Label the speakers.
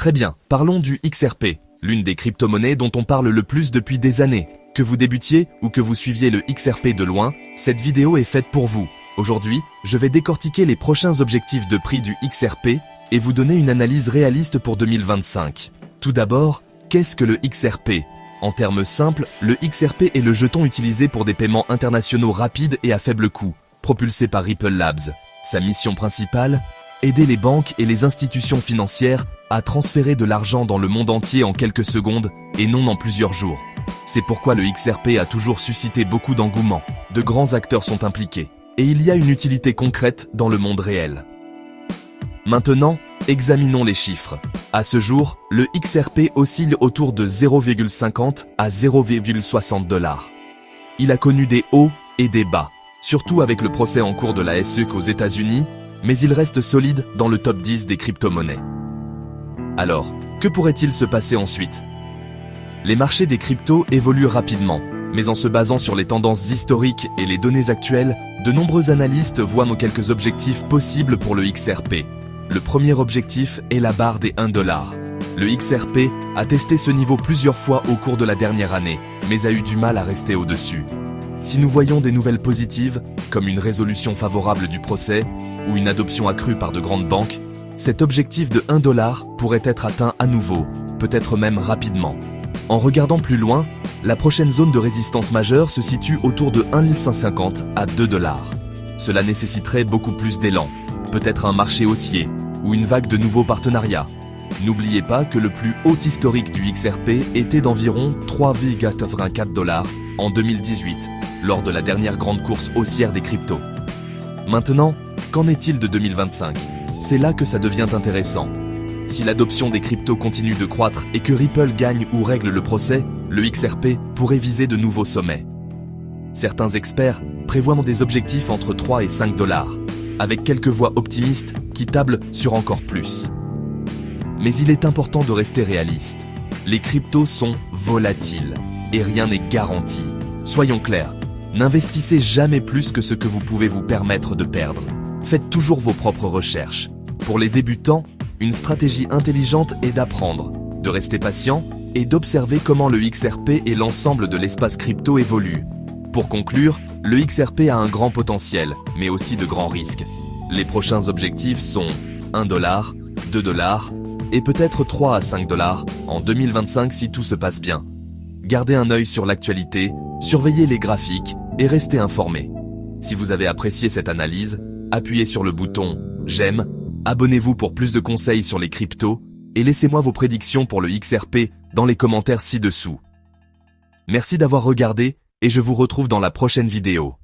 Speaker 1: Très bien, parlons du XRP, l'une des crypto-monnaies dont on parle le plus depuis des années. Que vous débutiez ou que vous suiviez le XRP de loin, cette vidéo est faite pour vous. Aujourd'hui, je vais décortiquer les prochains objectifs de prix du XRP et vous donner une analyse réaliste pour 2025. Tout d'abord, qu'est-ce que le XRP ? En termes simples, le XRP est le jeton utilisé pour des paiements internationaux rapides et à faible coût, propulsé par Ripple Labs. Sa mission principale ? Aider les banques et les institutions financières à transférer de l'argent dans le monde entier en quelques secondes et non en plusieurs jours. C'est pourquoi le XRP a toujours suscité beaucoup d'engouement. De grands acteurs sont impliqués et il y a une utilité concrète dans le monde réel. Maintenant, examinons les chiffres. À ce jour, le XRP oscille autour de 0,50 à 0,60 $. Il a connu des hauts et des bas, surtout avec le procès en cours de la SEC aux États-Unis, mais il reste solide dans le top 10 des crypto-monnaies. Alors, que pourrait-il se passer ensuite ? Les marchés des cryptos évoluent rapidement, mais en se basant sur les tendances historiques et les données actuelles, de nombreux analystes voient nos quelques objectifs possibles pour le XRP. Le premier objectif est la barre des 1 $. Le XRP a testé ce niveau plusieurs fois au cours de la dernière année, mais a eu du mal à rester au-dessus. Si nous voyons des nouvelles positives, comme une résolution favorable du procès ou une adoption accrue par de grandes banques, cet objectif de 1 $ pourrait être atteint à nouveau, peut-être même rapidement. En regardant plus loin, la prochaine zone de résistance majeure se situe autour de 1,150 à 2 $. Cela nécessiterait beaucoup plus d'élan, peut-être un marché haussier ou une vague de nouveaux partenariats. N'oubliez pas que le plus haut historique du XRP était d'environ 3,84 $ en 2018, lors de la dernière grande course haussière des cryptos. Maintenant, qu'en est-il de 2025 ? C'est là que ça devient intéressant. Si l'adoption des cryptos continue de croître et que Ripple gagne ou règle le procès, le XRP pourrait viser de nouveaux sommets. Certains experts prévoient des objectifs entre 3 et 5 $, avec quelques voix optimistes qui tablent sur encore plus. Mais il est important de rester réaliste. Les cryptos sont volatiles et rien n'est garanti. Soyons clairs, n'investissez jamais plus que ce que vous pouvez vous permettre de perdre. Faites toujours vos propres recherches. Pour les débutants, une stratégie intelligente est d'apprendre, de rester patient et d'observer comment le XRP et l'ensemble de l'espace crypto évoluent. Pour conclure, le XRP a un grand potentiel, mais aussi de grands risques. Les prochains objectifs sont 1 $, 2 $ et peut-être 3 à 5 $ en 2025 si tout se passe bien. Gardez un œil sur l'actualité, surveillez les graphiques et restez informés. Si vous avez apprécié cette analyse, appuyez sur le bouton « J'aime », abonnez-vous pour plus de conseils sur les cryptos et laissez-moi vos prédictions pour le XRP dans les commentaires ci-dessous. Merci d'avoir regardé et je vous retrouve dans la prochaine vidéo.